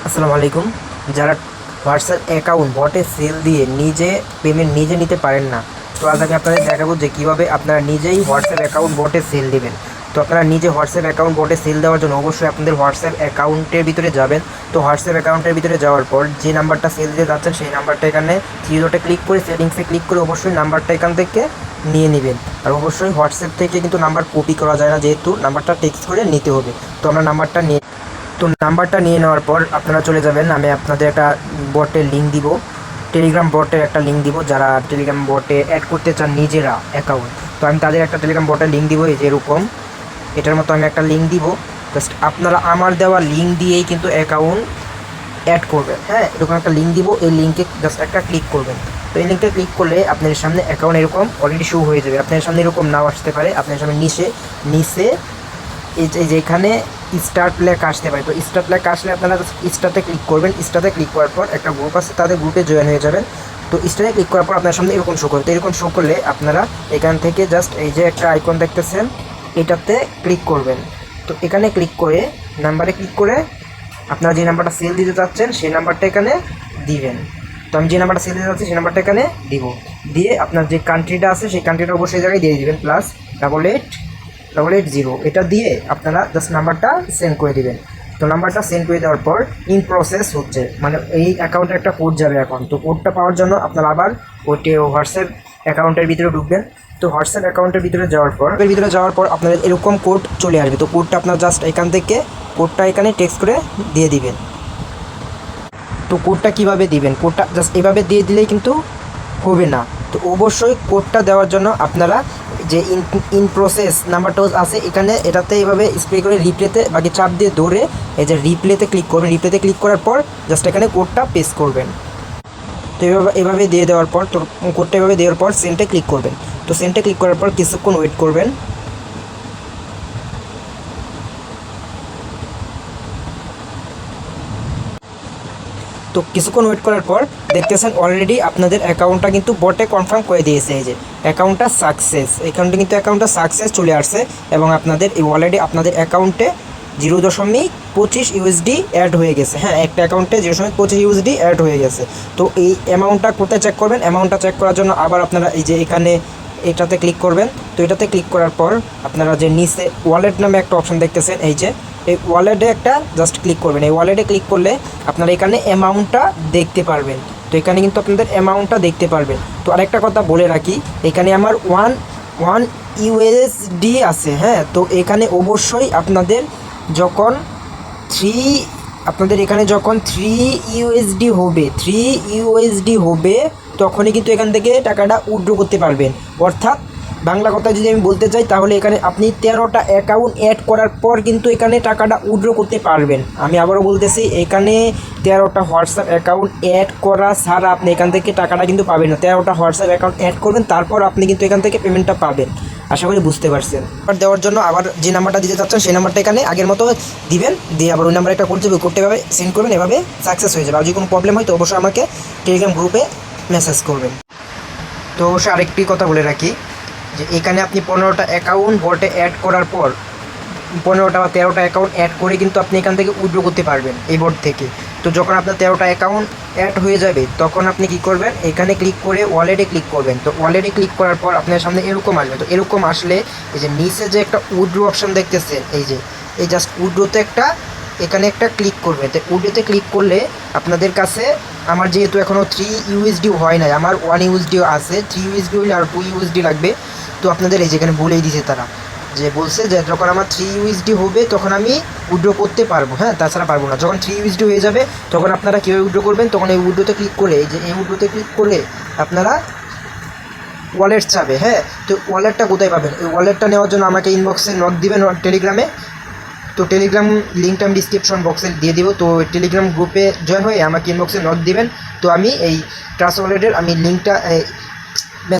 আসসালামু আলাইকুম। যারা হোয়াটসঅ্যাপ অ্যাকাউন্ট বটে সেল দিয়ে নিজে পেমেন্ট নিজে নিতে পারেন না, তো আজ আমি আপনাদের দেখাবো যে কীভাবে আপনারা নিজেই হোয়াটসঅ্যাপ অ্যাকাউন্ট বটে সেল দেবেন। তো আপনারা নিজে হোয়াটসঅ্যাপ অ্যাকাউন্ট বটে সেল দেওয়ার জন্য অবশ্যই আপনাদের হোয়াটসঅ্যাপ অ্যাকাউন্টের ভিতরে যাবেন। তো হোয়াটসঅ্যাপ অ্যাকাউন্টের ভিতরে যাওয়ার পর যে নাম্বারটা সেল দিতে যাচ্ছেন সেই নাম্বারটা এখানে থ্রি ডটে ক্লিক করে সেটিংসে ক্লিক করে অবশ্যই নাম্বারটা এখান থেকে নিয়ে নেবেন। আর অবশ্যই হোয়াটসঅ্যাপ থেকে কিন্তু নাম্বার কপি করা যায় না, যেহেতু নাম্বারটা টেক্সট করে নিতে হবে। তো আমরা নাম্বারটা নিয়ে নেওয়ার পর আপনারা চলে যাবেন। আমি আপনাদের একটা বটের লিঙ্ক দিব, টেলিগ্রাম বটের একটা লিঙ্ক দিব। যারা টেলিগ্রাম বটে অ্যাড করতে চান নিজেরা অ্যাকাউন্ট, তো আমি তাদের একটা টেলিগ্রাম বটের লিঙ্ক দিব। এই যে এরকম এটার মতো আমি একটা লিঙ্ক দিব। জাস্ট আপনারা আমার দেওয়া লিঙ্ক দিয়েই কিন্তু অ্যাকাউন্ট অ্যাড করবেন। হ্যাঁ, এরকম একটা লিঙ্ক দিব, এই লিঙ্কে জাস্ট একটা ক্লিক করবেন। তো এই লিঙ্কে ক্লিক করলে আপনার সামনে অ্যাকাউন্ট এরকম অলরেডি শো হয়ে যাবে। আপনার সামনে এরকম নাও আসতে পারে, আপনার সামনে নিচে এই যে এখানে স্টার্ট লেখা আসতে পারে। তো স্টার্ট লেখা আসলে আপনারা স্টার্টে ক্লিক করবেন। স্টার্টে ক্লিক করার পর একটা গ্রুপ আছে, তাদের গ্রুপে জয়েন হয়ে যাবেন। তো স্টার্টে ক্লিক করার পর আপনার সামনে এরকম শো করবে। তো এরকম শো করলে আপনারা এখান থেকে জাস্ট এই যে একটা আইকন দেখতেছেন, এটাতে ক্লিক করবেন। তো এখানে ক্লিক করে নাম্বারে ক্লিক করে আপনারা যে নাম্বারটা সেল দিতে চাচ্ছেন সেই নাম্বারটা এখানে দিবেন। তো আমি যে নাম্বারটা সেল দিতে চাচ্ছি সেই নাম্বারটা এখানে দিব। দিয়ে আপনার যে কান্ট্রিটা আছে সেই কান্ট্রিটা অবশ্যই এই জায়গায় দিয়ে দিবেন, +8880 এটা দিয়ে আপনারা জাস্ট নাম্বারটা সেন্ড করে দিবেন। তো নাম্বারটা সেন্ড করে দেওয়ার পর ইন প্রসেস হচ্ছে, মানে এই অ্যাকাউন্টে একটা কোড যাবে এখন। তো কোডটা পাওয়ার জন্য আপনারা আবার ওইটি হোয়াটসঅ্যাপ অ্যাকাউন্টের ভিতরে ঢুকবেন। তো হোয়াটসঅ্যাপ অ্যাকাউন্টের ভিতরে যাওয়ার পর আপনাদের এরকম কোড চলে আসবে। তো কোডটা আপনার জাস্ট এখান থেকে কোডটা এখানে টেক্সট করে দিয়ে দিবেন। তো কোডটা কীভাবে দিবেন, কোডটা জাস্ট এভাবে দিয়ে দিলেই কিন্তু হবে না। তো অবশ্যই কোডটা দেওয়ার জন্য আপনারা যে ইন প্রসেস নাম্বারটা আছে এখানে, এটাতে এইভাবে স্প্রে করে রিপ্লেতে বাকি চাপ দিয়ে ধরে এই যে রিপ্লেতে ক্লিক করবেন। রিপ্লেতে ক্লিক করার পর জাস্ট এখানে কোডটা পেস্ট করবেন। তো এভাবে দিয়ে দেওয়ার পর, তো কোডটা এভাবে দেওয়ার পর সেন্টে ক্লিক করবেন। তো সেন্টে ক্লিক করার পর কিছুক্ষণ ওয়েট করবেন। তো কিছুক্ষণ ওয়েট করার পর দেখতেছেন অলরেডি আপনাদের অ্যাকাউন্টটা কিন্তু বটে কনফার্ম করে দিয়েছে। এই যে অ্যাকাউন্টটা সাকসেস চলে আসছে এবং আপনাদের অলরেডি আপনাদের অ্যাকাউন্টে 0.25 ইউএসডি অ্যাড হয়ে গেছে। হ্যাঁ, একটা অ্যাকাউন্টে 0.25 ইউএসডি অ্যাড হয়ে গেছে। তো এই অ্যামাউন্টটা কোথায় চেক করবেন? অ্যামাউন্টটা চেক করার জন্য আবার আপনারা এই যে এখানে এটাতে ক্লিক করবেন। তো এটাতে ক্লিক করার পর আপনারা যে নিচে ওয়ালেট নামে একটা অপশন দেখতেছেন, এই যে এই ওয়ালেটে একটা জাস্ট ক্লিক করবেন। এই ওয়ালেটে ক্লিক করলে আপনারা এখানে অ্যামাউন্টটা দেখতে পারবেন। তো এখানে কিন্তু আপনাদের অ্যামাউন্টটা দেখতে পারবেন। তো আরেকটা কথা বলে রাখি, এখানে আমার ওয়ান ইউএসডি আছে। হ্যাঁ, তো এখানে অবশ্যই আপনাদের যখন থ্রি ইউএসডি হবে তখনই কিন্তু এখান থেকে টাকাটা উইথড্র করতে পারবেন। অর্থাৎ বাংলা কথা যদি আমি বলতে চাই, তাহলে এখানে আপনি 13টা অ্যাকাউন্ট অ্যাড করার পর কিন্তু এখানে টাকাটা উইথড্র করতে পারবেন। আমি আবারও বলতেছি, এখানে 13টা হোয়াটসঅ্যাপ অ্যাকাউন্ট অ্যাড করা ছাড়া আপনি এখান থেকে টাকাটা কিন্তু পাবেন না। 13টা হোয়াটসঅ্যাপ অ্যাকাউন্ট অ্যাড করবেন, তারপর আপনি কিন্তু এখান থেকে পেমেন্টটা পাবেন। আশা করি বুঝতে পারছেন। নাম্বার দেওয়ার জন্য আবার যে নাম্বারটা দিতে চাচ্ছেন সেই নাম্বারটা এখানে আগের মতো দিবেন, দিয়ে আবার ওই নাম্বারে একটা কোড যাবে, কোডটা এভাবে সেন্ড করবেন। এভাবে সাকসেস হয়ে যাবে। আর যদি কোনো প্রবলেম হয় তো অবশ্যই আমাকে টেলিগ্রাম গ্রুপে মেসেজ করবেন। তো অবশ্যই আরেকটি কথা বলে রাখি যে এখানে আপনি 15টা অ্যাকাউন্ট বটে অ্যাড করার পর 15টা বা 13টা অ্যাকাউন্ট অ্যাড করে কিন্তু আপনি এখান থেকে উইথড্র করতে পারবেন এই বোর্ড থেকে। তো যখন আপনার 13টা অ্যাকাউন্ট অ্যাড হয়ে যাবে তখন আপনি কী করবেন, এখানে ক্লিক করে ওয়ালেটে ক্লিক করবেন। তো ওয়ালেটে ক্লিক করার পর আপনার সামনে এরকম আসবে। তো এরকম আসলে এই যে নিচে যে একটা উইথড্র অপশান দেখতেছেন, এই জাস্ট উইথড্রোতে এখানে একটা ক্লিক করবে। তো উইথড্রোতে ক্লিক করলে আপনাদের কাছে, আমার যেহেতু এখনও 3 ইউএসডি হয় নাই, আমার 1 ইউএসডিও আছে। 3 ইউএসডি হলে আর 2 ইউএসডি লাগবে। তো আপনাদের এই যেখানে বলেই দিয়েছে তারা, যে বলছে যে যখন আমার 3 ইউএসডি হবে তখন আমি উইথড্র করতে পারবো। হ্যাঁ, তাছাড়া পারবো না। যখন 3 ইউএসডি হয়ে যাবে তখন আপনারা কীভাবে উইথড্র করবেন, তখন এই উইথড্রোতে ক্লিক করে এই উইথড্রোতে ক্লিক করে আপনারা ওয়ালেট চাবে। হ্যাঁ, তো ওয়ালেটটা কোথায় পাবেন? এই ওয়ালেটটা নেওয়ার জন্য আমাকে ইনবক্সে নক দিবেন টেলিগ্রামে। তো টেলিগ্রাম লিঙ্কটা আমি ডিসক্রিপশন বক্সে দিয়ে দিব। তো টেলিগ্রাম গ্রুপে জয়েন হয়ে আমাকে ইনবক্সে নক দিবেন। তো আমি এই ট্রাস্ট ওয়ালেটের আমি লিঙ্কটা